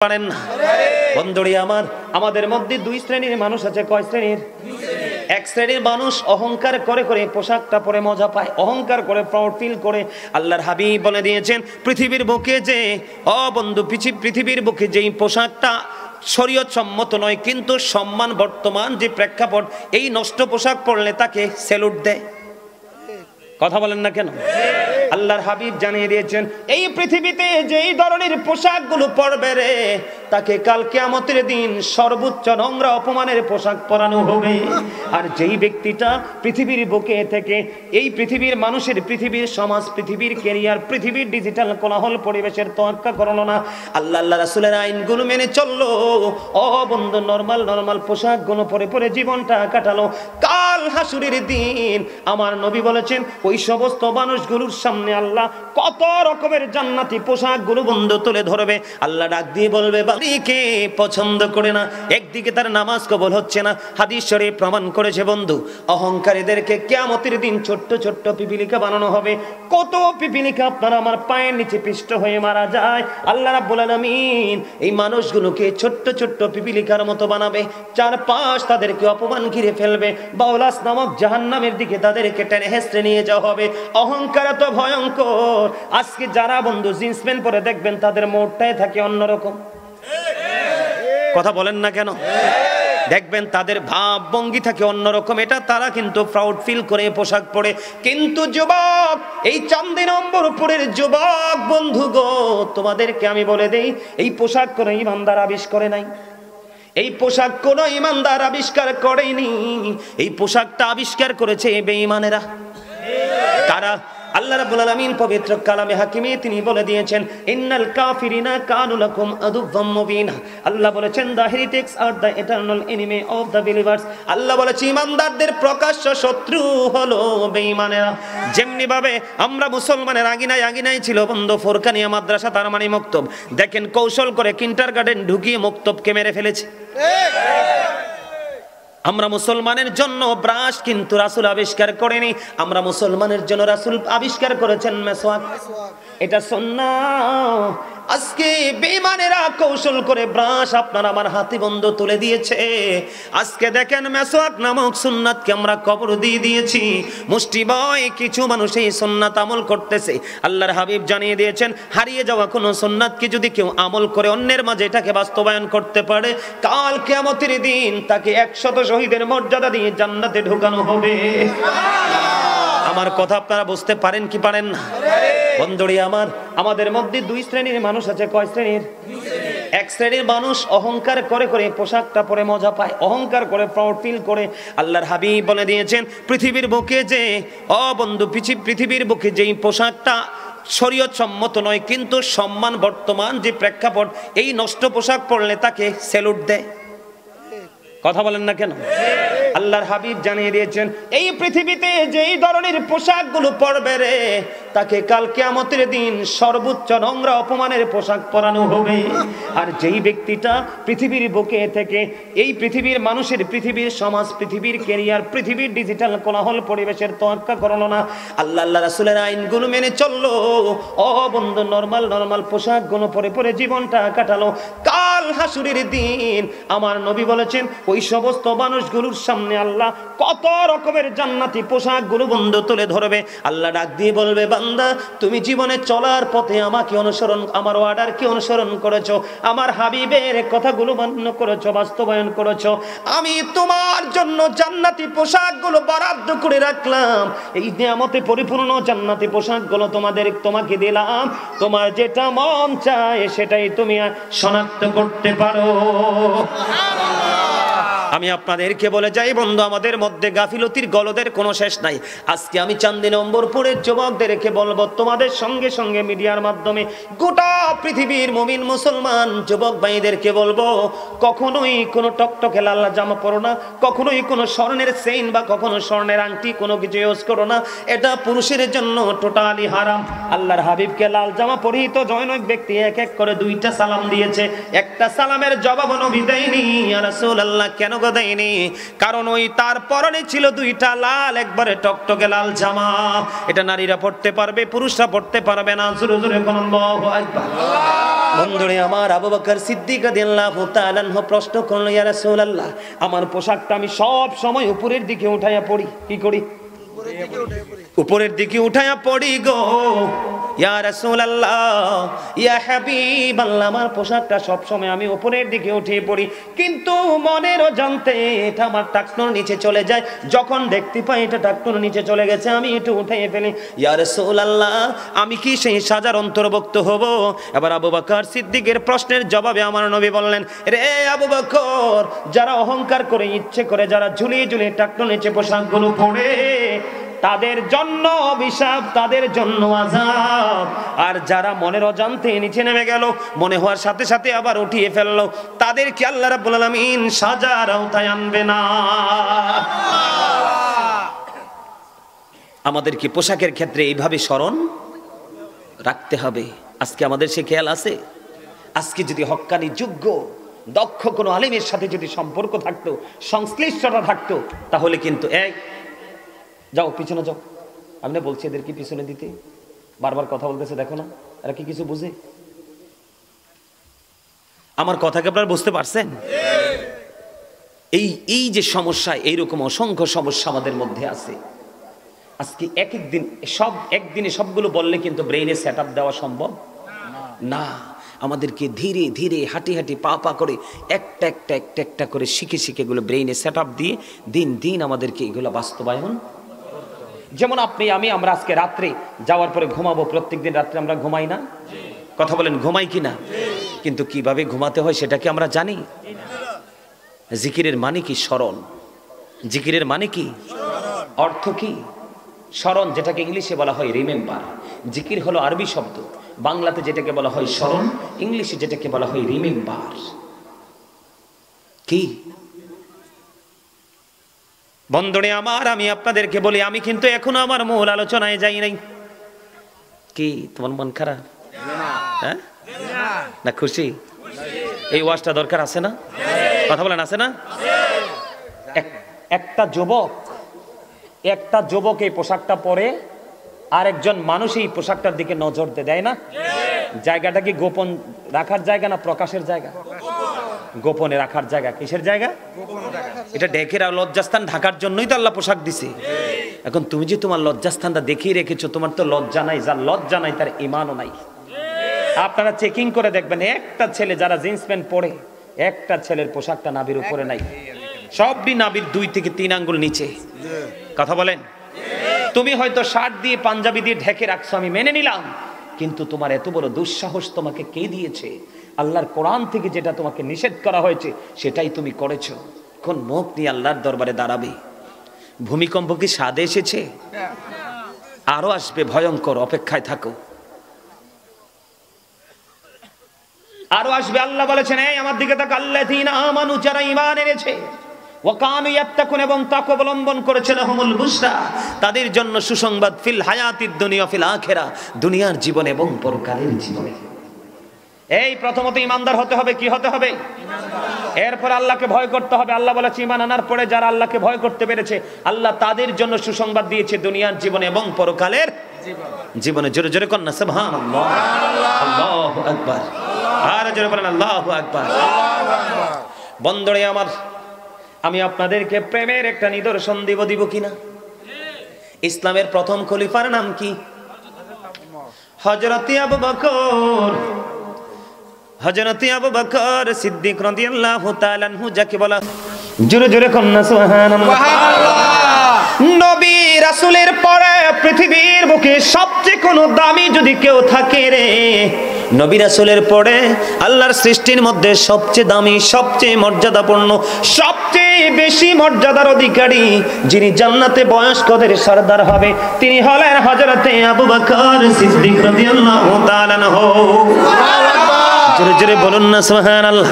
পারেন না। বন্ধুরি আমার, আমাদের মধ্যে দুই শ্রেণীর মানুষ আছে। কয় শ্রেণীর? এক শ্রেণীর মানুষ অহংকার করে করে পোশাকটা পরে মজা পায়, অহংকার করে প্রাউড ফিল করে। আল্লাহর হাবিব বলে দিয়েছেন, পৃথিবীর বুকে যে বন্ধু পৃথিবীর বুকে যেই পোশাকটা শরীয়ত সম্মত নয়, কিন্তু সম্মান বর্তমান যে প্রেক্ষাপট, এই নষ্ট পোশাক পরলে তাকে স্যালুট দেয়। কথা বলেন না কেন? আল্লাহর হাবিব জানিয়ে দিয়েছেন, এই পৃথিবীতে যেই ধরনের পোশাকগুলো পরবে রে, তাকে কাল কিয়ামতের দিন সর্বোচ্চ নোংরা অপমানের পোশাক পরানো হবে। আর যেই ব্যক্তিটা পৃথিবীর বুকে থেকে এই পৃথিবীর মানুষের, পৃথিবীর সমাজ, পৃথিবীর ক্যারিয়ার, পৃথিবীর ডিজিটাল কোলাহল পরিবেশের তোয়াক্কা করলো না, আল্লাহ রাসূলের আইনগুলো মেনে চললো, বন্ধু নরমাল পোশাকগুলো পরে পরে জীবনটা কাটালো, কাল হাসুরের দিন আমার নবী বলেছেন ওই সমস্ত মানুষগুলোর সামনে আল্লাহ কত রকমের জান্নাতি পোশাকগুলো বন্ধু তুলে ধরবে। আল্লাহ ডাক দিয়ে বলবে, বাড়িকে পছন্দ করে না। একদিকে তার নামাজ কবুল হচ্ছে না, হাদিস শরীফ প্রমাণ করেছে বন্ধু, অহংকারীদেরকে কিয়ামতের দিন ছোট্ট ছোট্ট পিপিলিকা বানানো হবে। কত পিপিলিকা আপনার আমার পায়ের নিচে পিষ্ট হয়ে মারা যায়। আল্লাহ রাব্বুল আলামিন এই মানুষগুলোকে ছোট্ট ছোট্ট পিপিলিকার মতো বানাবে, চারপাশ তাদেরকে অপমান ঘিরে ফেলবে, বাউলাস নামক জাহান্নামের দিকে তাদেরকে টেনে হেঁচড়ে নিয়ে যাওয়া হবে। অহংকার এত ভয়ঙ্কর, আজকে যারা বন্ধু জিন্স প্যান্ট পরে দেখবেন তাদের মোড়টাই থাকে অন্যরকম। কথা বলেন না কেন? দেখবেন তাদের ভাব ভঙ্গি থাকে অন্যরকম, এটা তারা কিন্তু প্রাউড ফিল করে পোশাক পরে। কিন্তু যুবক, এই চাঁদনি নম্বরপুরের যুবক বন্ধু গো, তোমাদেরকে আমি বলে দেই, এই পোশাক কোনো ইমানদার আবিষ্কার করে নাই, এই পোশাক কোনো ইমানদার আবিষ্কার করেনি, এই পোশাকটা আবিষ্কার করেছে বেঈমানেরা। কারা? আল্লাহ রাব্বুল আলামিন পবিত্র কালামে হাকিমে তিনি বলে দিয়েছেন, ইন্নাল কাফিরিনা কানু লাকুম আদুওয়াম মুবিনা। আল্লাহ বলেছেন, the heretics are the eternal enemy of the believers. আল্লাহ বলেছে ইমানদারদের প্রকাশ্য শত্রু হলো বেঈমানেরা। যেমনি ভাবে আমরা মুসলমানের আগিনায় ছিল বন্ধু ফুরকানিয়া মাদ্রাসা, তার মানে মক্তব, দেখেন কৌশল করে কিন্ডারগার্টেন ঢুকিয়ে মক্তবকে মেরে ফেলেছে। আমরা মুসলমানের জন্য ব্রাশ কিন্তু রাসূল আবিষ্কার করেনি, আমরা মুসলমানের জন্য রাসূল আবিষ্কার করেছেন মেসওয়াক। এটা সুন্নাহ। আজকে বেঈমানেরা কৌশল করে ব্রাশ আপনার আমার হাতে বন্ধ তুলে দিয়েছে। আজকে দেখেন মেসওয়াক নামক সুন্নাতকে আমরা কবর দিয়ে দিয়েছি। মুষ্টিবয় কিছু মানুষ এই সুন্নাত আমল করতেছে। আল্লাহর হাবিব জানিয়ে দিয়েছেন, হারিয়ে যাওয়া কোনো সুন্নাতকে যদি কেউ আমল করে অন্যের মাঝে এটাকে বাস্তবায়ন করতে পারে, কাল কিয়ামতের দিন তাকে 100 শহীদের মর্যাদা দিয়ে জান্নাতে ঢোকানো হবে। আমার কথা আপনারা বুঝতে পারেন কি পারেন না? বন্ধুরি আমার, আমাদের মধ্যে দুই শ্রেণীর মানুষ আছে। কয় শ্রেণীর? এক শ্রেণীর মানুষ অহংকার করে করে পোশাকটা পরে মজা পায়, অহংকার করে প্রাউড ফিল করে। আল্লাহর হাবিব বলে দিয়েছেন, পৃথিবীর বুকে যে বন্ধু পৃথিবীর বুকে যেই পোশাকটা শরীয়ত সম্মত নয়, কিন্তু সম্মান বর্তমান যে প্রেক্ষাপট, এই নষ্ট পোশাক পরলে তাকে স্যালুট দেয়। কথা বলেন না কেন? আল্লাহর হাবিব জানিয়ে দিয়েছেন, এই পৃথিবীতে যেই ধরনের পোশাকগুলো পরবে রে, তাকে কাল কিয়ামতের দিন সর্বোচ্চ নোংরা অপমানের পোশাক পরানো হবে। আর যেই ব্যক্তিটা পৃথিবীর বুকে থেকে এই পৃথিবীর মানুষের, পৃথিবীর সমাজ, পৃথিবীর ক্যারিয়ার, পৃথিবীর ডিজিটাল কোলাহল পরিবেশের তোয়াক্কা করলো না, আল্লাহ রাসূলের আইনগুলো মেনে চললো, বন্ধু নরমাল পোশাকগুলো পরে পরে জীবনটা কাটালো, কাল হাসুরের দিন আমার নবী বলেছেন ওই সমস্ত মানুষগুলোর সামনে আল্লাহ কত রকমের জান্নাতি পোশাকগুলো বন্ধু তুলে ধরবে। আল্লাহ ডাক দিয়ে বলবে, বান্দা তুমি জীবনে চলার পথে আমাকে অনুসরণ, আমার অর্ডারকে অনুসরণ করেছো, আমার হাবিবের কথাগুলো মান্য করেছো, বাস্তবায়ন করেছো, আমি তোমার জন্য জান্নাতি পোশাকগুলো বরাদ্দ করে রাখলাম। এই নিয়ামতে পরিপূর্ণ জান্নাতি পোশাকগুলো তোমাকে দিলাম, তোমার যেটা মন চায় সেটাই তুমি শনাক্ত করতে পারো। আমি আপনাদেরকে বলে যাই বন্ধু, আমাদের মধ্যে গাফিলতির গলদের কোনো শেষ নাই। আজকে আমি চাঁদনি নম্বরপুরের যুবকদেরকে বলবো, তোমাদের সঙ্গে সঙ্গে মিডিয়ার মাধ্যমে গোটা পৃথিবীর মুমিন মুসলমান যুবক ভাইদেরকে বলবো, কখনোই কোনো টকটকে লাল জামা পরো না, কখনোই কোনো স্বর্ণের চেইন বা কখনো স্বর্ণের আংটি কোনো কিছু ইউজ করো না, এটা পুরুষের জন্য টোটালি হারাম। আল্লাহর হাবিবকে লাল জামা পরিহিত জনৈক ব্যক্তি এক এক করে 2টা সালাম দিয়েছে, একটা সালামের জবাব নবী দেয়নি। ইয়া রাসূলুল্লাহ, কেন দেয়নি? কারণ ওই তার পরনে ছিল 2টা লাল একবারে টকটকে লাল জামা। এটা নারীরা পড়তে পারবে, পুরুষরা পড়তে পারবে না। জোরে জোরে কোন আল্লাহু আকবার। বন্ধুরে আমার, আবু বকর সিদ্দিক রাদিয়াল্লাহু তাআলা আনহু প্রশ্ন করলেন, ইয়া রাসূলুল্লাহ, আমার পোশাকটা আমি সব সময় উপরের দিকে উঠাইয়া পড়ি, কি করি? উপরের দিকে উঠাইয়া পড়ি গো ইয়া রাসূলুল্লাহ, ইয়া হাবিবাল্লাহ, আমার পোশাকটা সব সময় আমি উপরের দিকে উঠিয়ে পড়ি, কিন্তু মনের অজান্তে এটা আমার টাকনোর নিচে চলে যায়। যখন দেখতে পাই এটা টাকনোর নিচে চলে গেছে, আমি একটু উঠাইয়ে ফেলি। ইয়া রাসূলুল্লাহ, আমি কি সেই সাজার অন্তর্ভুক্ত হব? এবার আবু বকর সিদ্দিকের প্রশ্নের জবাবে আমার নবী বললেন, রে আবু বকর, যারা অহংকার করে ইচ্ছে করে যারা ঝুলিয়ে ঝুলিয়ে টাকনোর নিচে পোশাকগুলো পরে, তাদের জন্য অভিশাপ, তাদের জন্য আযাব। আর যারা মনের অজান্তে নিচে নেমে গেল, মনে হওয়ার সাথে সাথে আবার উঠিয়ে ফেললো, তাদেরকে আল্লাহ রাব্বুল আলামিন সাজার আওতায় আনবে না। আমাদের কি পোশাকের ক্ষেত্রে এইভাবে স্মরণ রাখতে হবে? আজকে আমাদের সে খেয়াল আছে? আজকে যদি হক্কানি যোগ্য দক্ষ কোনো আলেমের সাথে যদি সম্পর্ক থাকতো, সংশ্লিষ্টতা থাকতো, তাহলে কিন্তু যাও পিছনে যাও, আমি না বলছি এদেরকে পিছনে দিতে, বারবার কথা বলতেছে, দেখো না এরা কি কিছু বুঝে? আমার কথাকে আপনারা বুঝতে পারছেন? এই যে সমস্যা, এইরকম অসংখ্য সমস্যা আমাদের মধ্যে আছে। আজকে একদিনে সবগুলো বললে কিন্তু ব্রেইনে সেট আপ দেওয়া সম্ভব না। আমাদেরকে ধীরে ধীরে হাঁটি হাঁটি পা পা করে একটা করে শিখে এগুলো ব্রেইনে সেট আপ দিয়ে দিন দিন আমাদেরকে এগুলো বাস্তবায়ন। যেমন আমরা আজকে রাত্রে যাওয়ার পরে ঘুমাবো, প্রত্যেকদিন রাত্রে আমরা ঘুমাই না? কথা বলেন, ঘুমাই কিনা? কিন্তু কিভাবে ঘুমাতে হয় সেটা কি আমরা জানি? জিকিরের মানে কি? স্মরণ। জিকিরের মানে কি? অর্থ কি? স্মরণ, যেটাকে ইংলিশে বলা হয় রিমেম্বার। জিকির হলো আরবি শব্দ, বাংলাতে যেটাকে বলা হয় স্মরণ, ইংলিশে যেটাকে বলা হয় রিমেম্বার। কি বন্ধুরে আমার, আমি আপনাদেরকে বলি, আমি কিন্তু এখনো আমার মূল আলোচনায় যাই নাই। কি তোমার মন খারাপ? হ্যাঁ না খুশি? এই ওয়াজটা দরকার আছে না? কথা বলেন, আছে না? একটা যুবক এই পোশাকটা পরে আর একজন মানুষ এই পোশাকটার দিকে নজর দেয় না? জায়গাটা কি গোপন রাখার জায়গা না প্রকাশের জায়গা? গোপনে রাখার জায়গা। কিসের জায়গা? এটা ঢেকের লজ্জাস্থান ঢাকার জন্যই তো আল্লাহ পোশাক দিছে। এখন তুমি যে তোমার লজ্জাস্থানটা দেখিয়ে রেখেছো, তোমার তো লজ্জা নাই। যার লজ্জা নাই তার ঈমানও নাই। আপনারা চেকিং করে দেখবেন, একটা ছেলে যারা জিন্স প্যান্ট পরে, একটা ছেলের পোশাকটা নাভির উপরে নাই, সবই নাভির 2 থেকে 3 আঙ্গুল নিচে। কথা বলেন। তুমি হয়তো শার্ট দিয়ে পাঞ্জাবি দিয়ে ঢেকে রাখছো, আমি মেনে নিলাম, কিন্তু তোমার এত বড় দুঃসাহস তোমাকে কে দিয়েছে? আল্লাহর কোরআন থেকে যেটা তোমাকে নিষেধ করা হয়েছে সেটাই তুমি করেছো। কোন মুখ নিয়ে আল্লাহর দরবারে দাঁড়াবে? ভূমিকম্প কি সাদে এসেছে? আরো আসবে, ভয়ঙ্কর, অপেক্ষায় থাকো। আরো আসবে। আল্লাহ বলেছেন, এই আমার দিকে তাক, আল্লাযীনা আমানু, যারা ঈমান এনেছে, ওয়া কানু ইয়াত্তাকুন, এবং তাকওয়া অবলম্বন করেছে, লাহুমুল বুশরা, তাদের জন্য সুসংবাদ, ফিল হায়াতিদ দুনিয়া ফিল আখিরা, দুনিয়ার জীবন এবং পরকালের জীবনে। এই প্রথমত ঈমানদার হতে হবে। কি হতে হবে? এরপর আল্লাহকে ভয় করতে হবে। আল্লাহ বলেছে, ঈমান আনার পরে যারা আল্লাহকে ভয় করতে পেরেছে, আল্লাহ তাদের জন্য সুসংবাদ দিয়েছে দুনিয়ার জীবনে এবং পরকালের জীবনে। জোরে জোরে কন্যা সুবহানাল্লাহ, আল্লাহু আকবার। আর জোরে বলেন আল্লাহু আকবার। বন্ধুরে আমার, আমি আপনাদেরকে প্রেমের একটা নিদর্শন দিব কিনা? ইসলামের প্রথম খলিফার নাম কি? হযরত আবু বকর। হযরত আবু বকর সিদ্দিক রাদিয়াল্লাহু তাআলা আনহু, যাকে বলা, জোরে জোরে কন্যা সুবহানাল্লাহ। নবী রাসূলের পরে পৃথিবীর বুকে সবচেয়ে কোনো দামি যদি কেউ থাকে রে, নবী রাসূলের পরে আল্লাহর সৃষ্টির মধ্যে সবচেয়ে দামি, সবচেয়ে মর্যাদাপূর্ণ, সবচেয়ে বেশি মর্যাদার অধিকারী, যিনি জান্নাতে বয়স্কদের সরদার হবে, তিনি হলেন হযরতে আবু বকর সিদ্দিক রাদিয়াল্লাহু তাআলা আনহু। জোরে জোরে বলুন না সুবহানাল্লাহ।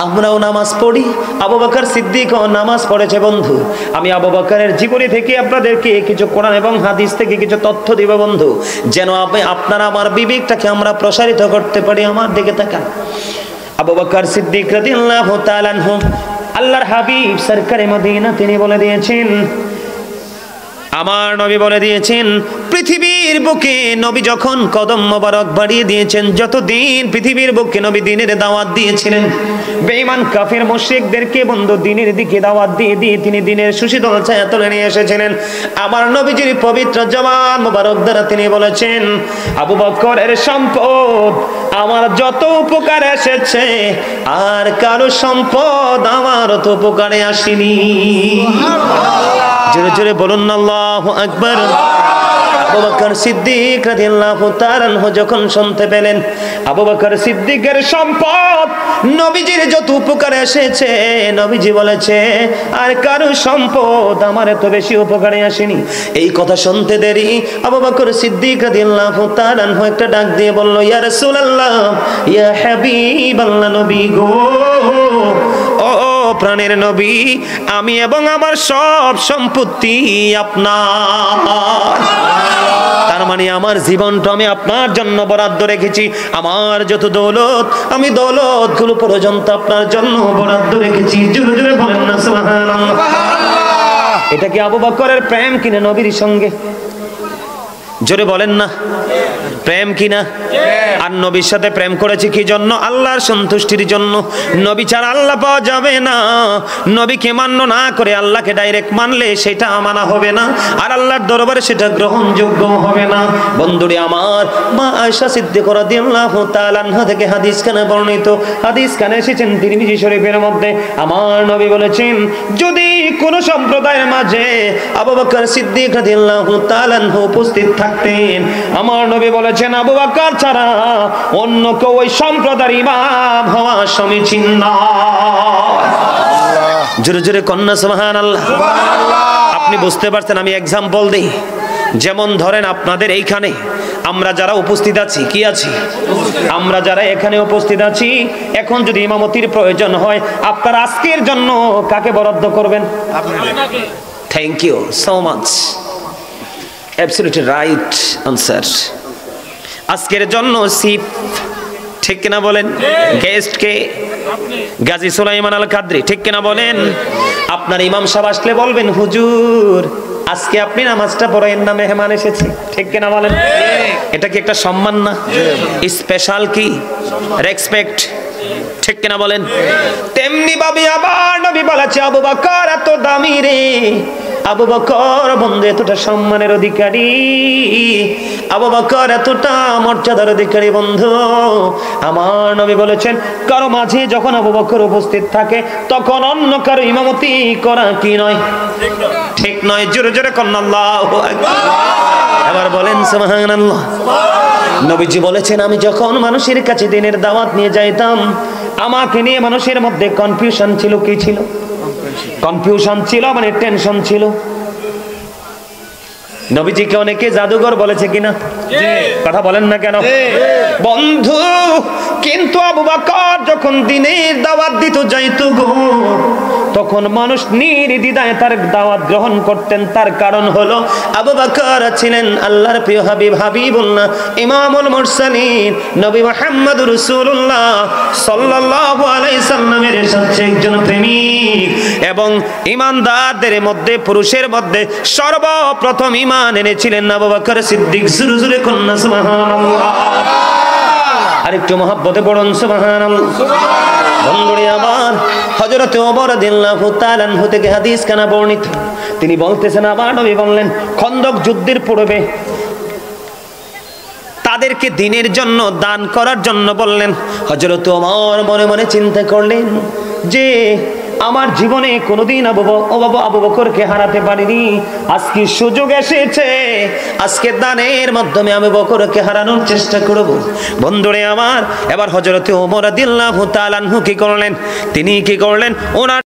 আমরাও নামাজ পড়ি, আবু বকর সিদ্দিকও নামাজ পড়েছে। বন্ধু, আমি আবু বকরের জীবনী থেকে আপনাদেরকে কিছু কোরআন এবং হাদিস থেকে কিছু তথ্য দিব বন্ধু, যেন আপনারা আমার বিবেকটাকে আমরা প্রসারিত করতে পারি। আমার দিকে তাকান। আবু বকর সিদ্দিক রাদিয়াল্লাহু তাআলা আনহু, আল্লাহর হাবিব সরকারে মদিনা, তিনি বলে দিয়েছেন, আমার নবী বলে দিয়েছেন, পৃথিবীর বুকে নবী যখন কদম মোবারক বাড়িয়ে দিয়েছেন, যতদিন পৃথিবীর বুকে নবী দ্বীনের দাওয়াত দিয়েছিলেন, বেঈমান কাফের মুশরিকদেরকে বন্ধু দ্বীনের দিকে দাওয়াত দিয়ে দিয়ে তিনি দ্বীনের সুশীতল ছায়াতলে নিয়ে এসেছিলেন। আমার নবীজির পবিত্র জবান মোবারক দ্বারা তিনি বলেছেন, আবু বকরের সম্পদ আমার যত উপকার এসেছে, আর কারো সম্পদ আমার তো উপকারে আসেনি। জোরে জোরে বলুন না আল্লাহু আকবার। আবু বকর সিদ্দিক রাদিয়াল্লাহু তাআলা আনহু যখন শুনতে পেলেন আবু বকর সিদ্দিকের সম্পদ নবীজির যত উপকারে এসেছে, নবীজি বলেছে আর কারো সম্পদ আমার এত বেশি উপকারে আসেনি। এই কথা শুনতে দেরি আবু বকর সিদ্দিক রাদিয়াল্লাহু তাআলা আনহু একটা ডাক দিয়ে বলল, ইয়া রাসূলুল্লাহ, ইয়া হাবিবাল্লাহ, নবী গো, ও প্রাণের নবী, আমি এবং আমার সব সম্পত্তি আপনার। তার মানে আমার জীবনটা আমি আপনার জন্য বরাদ্দ রেখেছি। আমার যত দৌলত, আমি দৌলত গুলো পর্যন্ত আপনার জন্য বরাদ্দ রেখেছি। জোরে জোরে বলেন না সুবহানাল্লাহ। এটা কি আবু বকরের প্রেম কিনা নবীর সঙ্গে? জোরে বলেন না, প্রেম কিনা? আর নবীর সাথে প্রেম করেছি কি জন্য? আল্লাহর সন্তুষ্টির জন্য। নবী ছাড়া আল্লাহ পাওয়া যাবে না। নবীকে মান্য না করে আল্লাহকে ডাইরেক্ট মানলে সেটা মানা হবে না, আর আল্লাহর দরবারে সেটা গ্রহণযোগ্য হবে না। বন্ধুরে আমার, মা আয়েশা সিদ্দিকা রাদিয়াল্লাহু তাআলা আনহা থেকে হাদিস খানে বর্ণিত, হাদিস খানে এসেছেন তিরমিজি শরীফের মধ্যে। আমার নবী বলেছেন, যদি কোন সম্প্রদায়ের মাঝে আবু বকর সিদ্দিক রাদিয়াল্লাহু তাআলা আনহু উপস্থিত থাকতেন, আমার নবী বলেছেন আবু বকর ছাড়া অন্য কেউ ওই সম্প্রদায়ের ইমাম হওয়া সমীচীন নয়। জোরে জোরে কন্যা সুবহানাল্লাহ। আপনি বুঝতে পারছেন? আমি এক্সাম্পল দিই। যেমন ধরেন আপনাদের এইখানে আমরা যারা উপস্থিত আছি, কি আছি? আমরা যারা এখানে উপস্থিত আছি, এখন যদি ইমামতির প্রয়োজন হয়, আপনার আজকের জন্য কাকে বরাদ্দ করবেন? Thank you so much, absolutely right answer. আজকের জন্য চিফ, ঠিক কিনা বলেন? গেস্ট কে? গাজী সুলাইমান আল কাদরি, ঠিক কিনা বলেন? আপনার ইমাম সাহেব আসলে বলবেন, হুজুর আজকে আপনি নামাজটা পড়াইন না, মেহমান এসেছে, ঠিক কিনা বলেন? এটা কি একটা সম্মান না? স্পেশাল কি রেসপেক্ট, ঠিক কিনা বলেন? তেমনি ভাবে আবার নবী বলেছে, আবু বকর এত দামি রে, আবু বকর বন্ধু এতটা সম্মানের অধিকারী, আবু বকর এতটা মর্যাদার অধিকারী বন্ধু। আমার নবী বলেছেন, কারো মাঝে যখন আবু বকর উপস্থিত থাকে তখন অন্য কারো ইমামতি করা কি নয়? ঠিক নয়। জোরে জোরে কন্না আল্লাহু আকবার। এবার বলেন সুবহানাল্লাহ। নবীজি বলেছেন, আমি যখন মানুষের কাছে দ্বীনের দাওয়াত নিয়ে যাইতাম, আমাকে নিয়ে মানুষের মধ্যে কনফিউশন ছিল। কি ছিল? কনফিউশন ছিল, মানে টেনশন ছিল। নবীজিকে অনেকে জাদুঘর বলেছে কিনা? কথা বলেন না কেন বন্ধু? কিন্তু আবু বকর যখন দ্বীনের দাওয়াত দিতে যাইতো গো, তখন মানুষ নির্দ্বিধায় তার দাওয়াত গ্রহণ করতেন। তার কারণ হলো আবু বকর ছিলেন আল্লাহর প্রিয় হাবিব, হাবিবুল্লাহ, ইমামুল মুরসালিন, নবী মুহাম্মদুর রাসূলুল্লাহ সাল্লাল্লাহু আলাইহি সাল্লামের সাথে একজন প্রেমিক এবং ইমানদারদের মধ্যে, পুরুষের মধ্যে সর্বপ্রথম ঈমান এনেছিলেন আবু বকর সিদ্দিক। জোরে জোরে কন্যা সুবহানাল্লাহ। আরেকটু মহব্বতে পড়ুন সুবহানাল্লাহ। বন্ধুরে আমার, হযরত ওমর রাদিয়াল্লাহু তাআলা আনহু থেকে হাদিস কানা বর্ণিত, তিনি বলতেছেন, আমার নবী বললেন, খন্দক যুদ্ধের পূর্বে তাদেরকে দ্বীনের জন্য দান করার জন্য বললেন। হযরত ওমর মনে মনে চিন্তা করলেন যে আমার জীবনে কোনোদিন আবু বকরকে হারাতে পারিনি, আজকে সুযোগ এসেছে, আজকে দানের মাধ্যমে আবু বকরকে হারানোর চেষ্টা করব। বন্ধুরে আমার, এবার হযরত ওমর রাদিয়াল্লাহু তাআলা আনহু কি করলেন? তিনি কি করলেন? ওনার